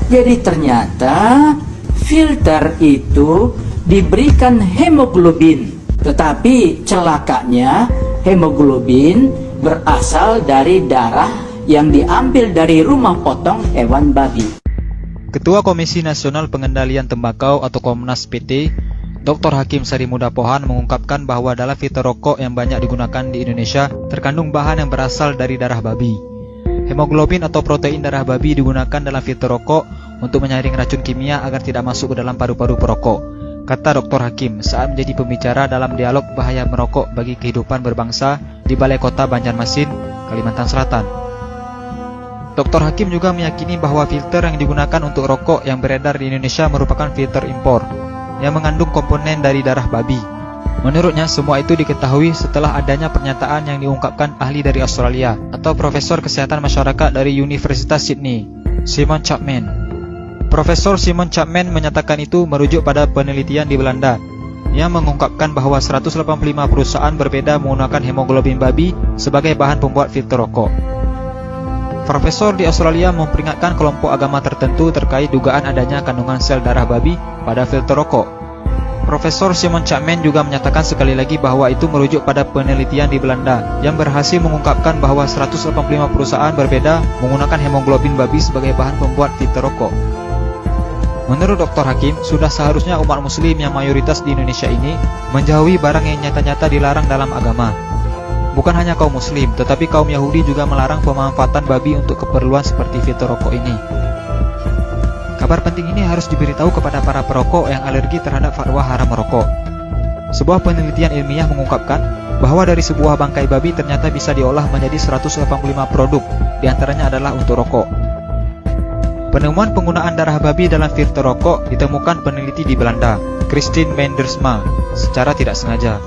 Jadi ternyata filter itu diberikan hemoglobin, tetapi celakanya hemoglobin berasal dari darah yang diambil dari rumah potong hewan babi. Ketua Komisi Nasional Pengendalian Tembakau atau Komnas PT, Dr. Hakim Sarimuda Pohan mengungkapkan bahwa dalam filter rokok yang banyak digunakan di Indonesia terkandung bahan yang berasal dari darah babi. Hemoglobin atau protein darah babi digunakan dalam filter rokok untuk menyaring racun kimia agar tidak masuk ke dalam paru-paru perokok, kata Dr. Hakim saat menjadi pembicara dalam dialog bahaya merokok bagi kehidupan berbangsa di Balai Kota Banjarmasin, Kalimantan Selatan. Dr. Hakim juga meyakini bahwa filter yang digunakan untuk rokok yang beredar di Indonesia merupakan filter impor yang mengandung komponen dari darah babi. Menurutnya, semua itu diketahui setelah adanya pernyataan yang diungkapkan ahli dari Australia atau Profesor Kesehatan Masyarakat dari Universitas Sydney, Simon Chapman. Profesor Simon Chapman menyatakan itu merujuk pada penelitian di Belanda yang mengungkapkan bahwa 185 perusahaan berbeda menggunakan hemoglobin babi sebagai bahan pembuat filter rokok. Profesor di Australia memperingatkan kelompok agama tertentu terkait dugaan adanya kandungan sel darah babi pada filter rokok. Profesor Simon Chapman juga menyatakan sekali lagi bahwa itu merujuk pada penelitian di Belanda yang berhasil mengungkapkan bahwa 185 perusahaan berbeda menggunakan hemoglobin babi sebagai bahan pembuat filter rokok. Menurut Dr. Hakim, sudah seharusnya umat muslim yang mayoritas di Indonesia ini menjauhi barang yang nyata-nyata dilarang dalam agama. Bukan hanya kaum muslim, tetapi kaum Yahudi juga melarang pemanfaatan babi untuk keperluan seperti filter rokok ini. Kabar penting ini harus diberitahu kepada para perokok yang alergi terhadap fatwa haram merokok. Sebuah penelitian ilmiah mengungkapkan bahwa dari sebuah bangkai babi ternyata bisa diolah menjadi 185 produk, diantaranya adalah untuk rokok. Penemuan penggunaan darah babi dalam filter rokok ditemukan peneliti di Belanda, Christine Mendersma, secara tidak sengaja.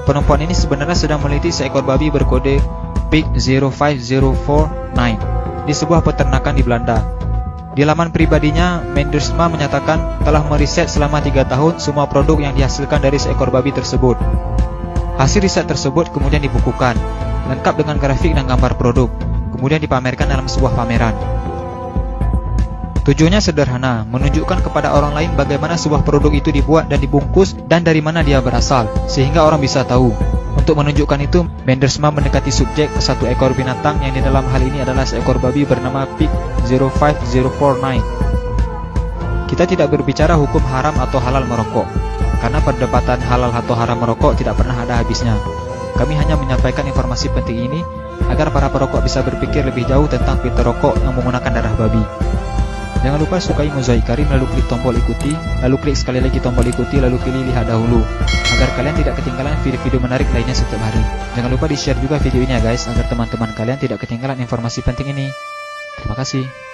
Perempuan ini sebenarnya sedang meneliti seekor babi berkode PIC 05049 di sebuah peternakan di Belanda. Di laman pribadinya, Mendersma menyatakan telah meriset selama 3 tahun semua produk yang dihasilkan dari seekor babi tersebut. Hasil riset tersebut kemudian dibukukan, lengkap dengan grafik dan gambar produk, kemudian dipamerkan dalam sebuah pameran. Tujuannya sederhana, menunjukkan kepada orang lain bagaimana sebuah produk itu dibuat dan dibungkus dan dari mana dia berasal, sehingga orang bisa tahu. Untuk menunjukkan itu, Mendersma mendekati subjek ke satu ekor binatang yang di dalam hal ini adalah seekor babi bernama PIC 05049. Kita tidak berbicara hukum haram atau halal merokok, karena perdebatan halal atau haram merokok tidak pernah ada habisnya. Kami hanya menyampaikan informasi penting ini agar para perokok bisa berpikir lebih jauh tentang filter rokok yang menggunakan darah babi. Jangan lupa sukai Mozaik Karim, lalu klik tombol ikuti, lalu klik sekali lagi tombol ikuti, lalu pilih lihat dahulu, agar kalian tidak ketinggalan video-video menarik lainnya setiap hari. Jangan lupa di-share juga video ini ya guys, agar teman-teman kalian tidak ketinggalan informasi penting ini. Terima kasih.